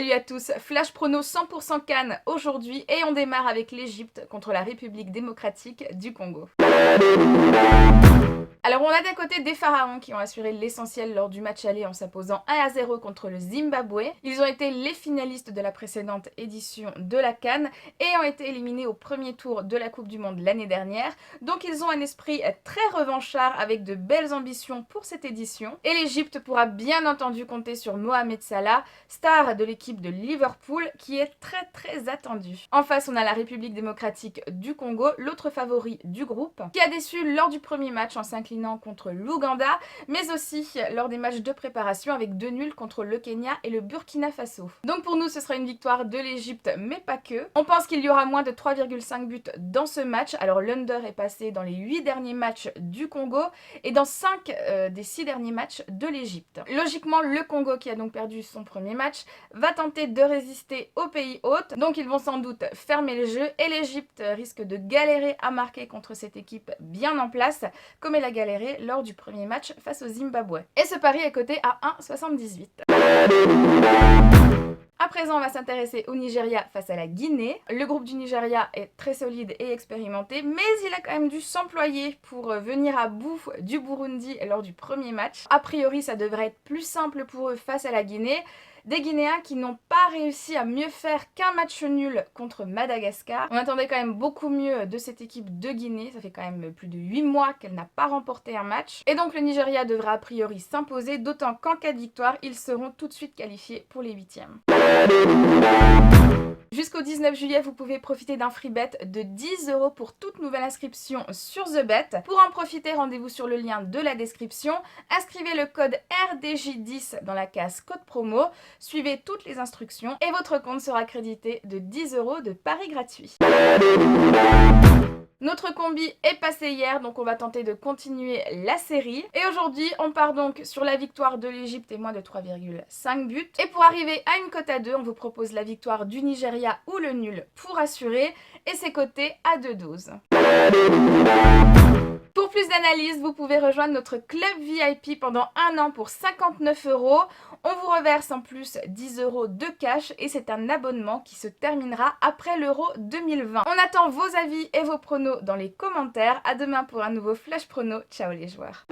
Salut à tous, Flash Prono 100% Cannes aujourd'hui et on démarre avec l'Égypte contre la République démocratique du Congo. Alors on a d'un côté des pharaons qui ont assuré l'essentiel lors du match aller en s'imposant 1-0 contre le Zimbabwe. Ils ont été les finalistes de la précédente édition de la CAN et ont été éliminés au premier tour de la Coupe du Monde l'année dernière. Donc ils ont un esprit très revanchard avec de belles ambitions pour cette édition. Et l'Égypte pourra bien entendu compter sur Mohamed Salah, star de l'équipe de Liverpool qui est très attendu. En face on a la République démocratique du Congo, l'autre favori du groupe, qui a déçu lors du premier match en s'inclinant contre l'Ouganda, mais aussi lors des matchs de préparation avec 2 nuls contre le Kenya et le Burkina Faso. Donc pour nous ce sera une victoire de l'Égypte, mais pas que. On pense qu'il y aura moins de 3,5 buts dans ce match, alors l'under est passé dans les 8 derniers matchs du Congo et dans 5 des 6 derniers matchs de l'Égypte. Logiquement, le Congo, qui a donc perdu son premier match, va tenter de résister au pays hôte, donc ils vont sans doute fermer le jeu et l'Égypte risque de galérer à marquer contre cette équipe bien en place, comme elle a galéré lors du premier match face au Zimbabwe. Et ce pari est coté à 1,78. À présent, on va s'intéresser au Nigeria face à la Guinée. Le groupe du Nigeria est très solide et expérimenté, mais il a quand même dû s'employer pour venir à bout du Burundi lors du premier match. A priori, ça devrait être plus simple pour eux face à la Guinée. Des Guinéens qui n'ont pas réussi à mieux faire qu'un match nul contre Madagascar. On attendait quand même beaucoup mieux de cette équipe de Guinée. Ça fait quand même plus de 8 mois qu'elle n'a pas remporté un match. Et donc le Nigeria devra a priori s'imposer, d'autant qu'en cas de victoire, ils seront tout de suite qualifiés pour les 8e. Jusqu'au 19 juillet, vous pouvez profiter d'un free bet de 10 € pour toute nouvelle inscription sur The Bet. Pour en profiter, rendez-vous sur le lien de la description. Inscrivez le code RDJ10 dans la case code promo. Suivez toutes les instructions et votre compte sera crédité de 10 € de paris gratuits. Notre combi est passé hier, donc on va tenter de continuer la série. Et aujourd'hui, on part donc sur la victoire de l'Égypte et moins de 3,5 buts. Et pour arriver à une cote à 2, on vous propose la victoire du Nigeria ou le nul pour assurer. Et c'est coté à 2,12. Pour plus d'analyse, vous pouvez rejoindre notre club VIP pendant 1 an pour 59 €. On vous reverse en plus 10 € de cash et c'est un abonnement qui se terminera après l'Euro 2020. On attend vos avis et vos pronos dans les commentaires. À demain pour un nouveau Flash Prono. Ciao les joueurs.